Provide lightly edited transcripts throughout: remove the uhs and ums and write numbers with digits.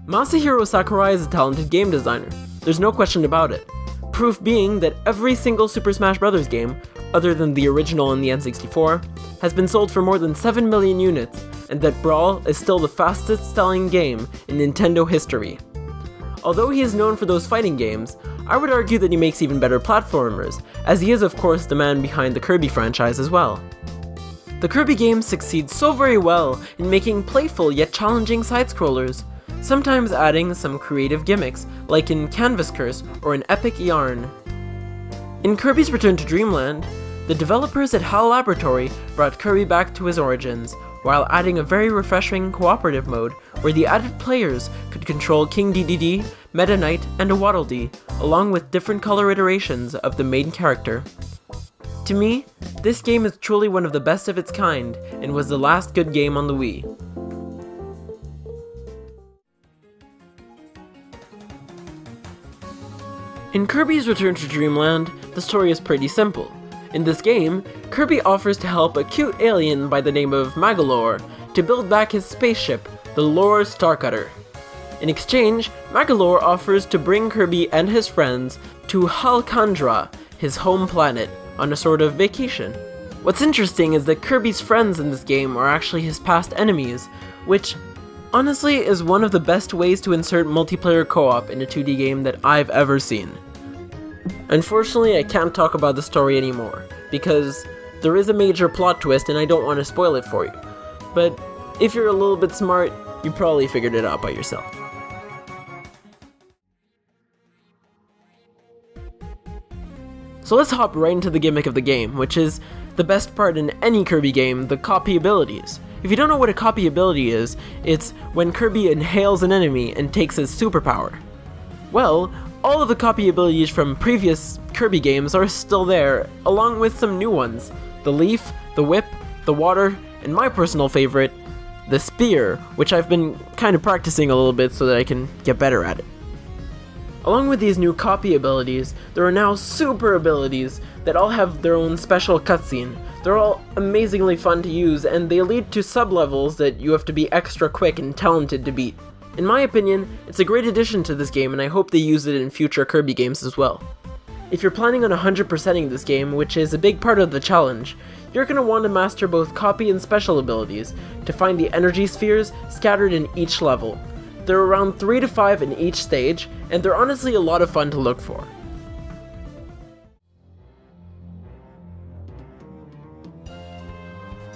Masahiro Sakurai is a talented game designer, there's no question about it. Proof being that every single Super Smash Bros. Game, other than the original and the N64, has been sold for more than 7 million units, and that Brawl is still the fastest selling game in Nintendo history. Although he is known for those fighting games, I would argue that he makes even better platformers, as he is of course the man behind the Kirby franchise as well. The Kirby games succeed so very well in making playful yet challenging side-scrollers, sometimes adding some creative gimmicks, like in Canvas Curse or in Epic Yarn. In Kirby's Return to Dreamland, the developers at HAL Laboratory brought Kirby back to his origins, while adding a very refreshing cooperative mode where the added players could control King Dedede, Meta Knight, and a Waddle Dee, along with different color iterations of the main character. To me, this game is truly one of the best of its kind, and was the last good game on the Wii. In Kirby's Return to Dreamland, the story is pretty simple. In this game, Kirby offers to help a cute alien by the name of Magolor to build back his spaceship, the Lore Starcutter. In exchange, Magolor offers to bring Kirby and his friends to Halkandra, his home planet, on a sort of vacation. What's interesting is that Kirby's friends in this game are actually his past enemies, which honestly is one of the best ways to insert multiplayer co-op in a 2D game that I've ever seen. Unfortunately, I can't talk about the story anymore, because there is a major plot twist and I don't want to spoil it for you. But if you're a little bit smart, you probably figured it out by yourself. So let's hop right into the gimmick of the game, which is the best part in any Kirby game, the copy abilities. If you don't know what a copy ability is, it's when Kirby inhales an enemy and takes his superpower. Well, all of the copy abilities from previous Kirby games are still there, along with some new ones. The Leaf, the Whip, the Water, and my personal favorite, the Spear, which I've been kind of practicing a little bit so that I can get better at it. Along with these new copy abilities, there are now super abilities that all have their own special cutscene. They're all amazingly fun to use, and they lead to sub-levels that you have to be extra quick and talented to beat. In my opinion, it's a great addition to this game, and I hope they use it in future Kirby games as well. If you're planning on 100%ing this game, which is a big part of the challenge, you're going to want to master both copy and special abilities to find the energy spheres scattered in each level. There are around 3 to 5 in each stage, and they're honestly a lot of fun to look for.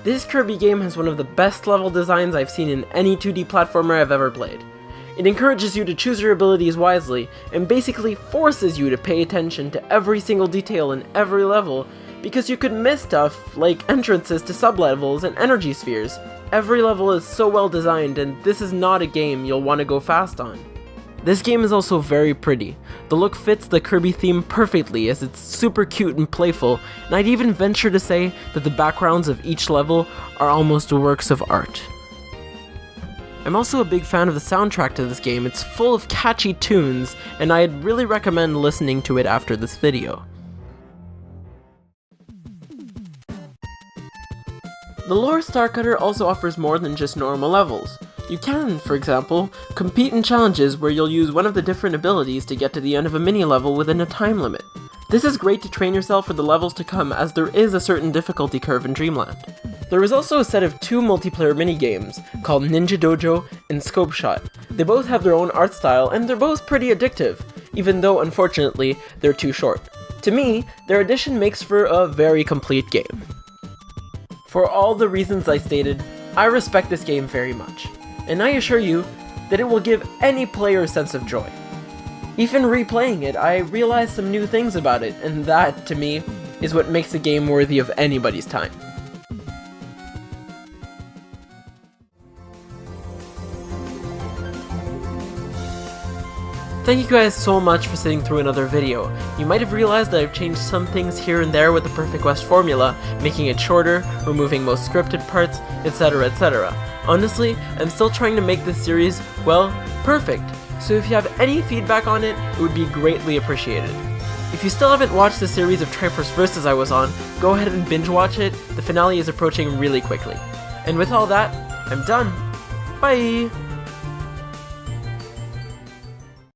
This Kirby game has one of the best level designs I've seen in any 2D platformer I've ever played. It encourages you to choose your abilities wisely, and basically forces you to pay attention to every single detail in every level, because you could miss stuff like entrances to sub-levels and energy spheres. Every level is so well designed, and this is not a game you'll want to go fast on. This game is also very pretty. The look fits the Kirby theme perfectly, as it's super cute and playful, and I'd even venture to say that the backgrounds of each level are almost works of art. I'm also a big fan of the soundtrack to this game. It's full of catchy tunes, and I'd really recommend listening to it after this video. The Lore Starcutter also offers more than just normal levels. You can, for example, compete in challenges where you'll use one of the different abilities to get to the end of a mini-level within a time limit. This is great to train yourself for the levels to come, as there is a certain difficulty curve in Dreamland. There is also a set of 2 multiplayer mini-games, called Ninja Dojo and Scope Shot. They both have their own art style, and they're both pretty addictive, even though unfortunately they're too short. To me, their addition makes for a very complete game. For all the reasons I stated, I respect this game very much, and I assure you that it will give any player a sense of joy. Even replaying it, I realized some new things about it, and that, to me, is what makes a game worthy of anybody's time. Thank you guys so much for sitting through another video. You might have realized that I've changed some things here and there with the PerfectQuest formula, making it shorter, removing most scripted parts, etc, etc. Honestly, I'm still trying to make this series, well, perfect. So if you have any feedback on it, it would be greatly appreciated. If you still haven't watched the series of Triforce Versus I was on, go ahead and binge watch it. The finale is approaching really quickly. And with all that, I'm done. Bye!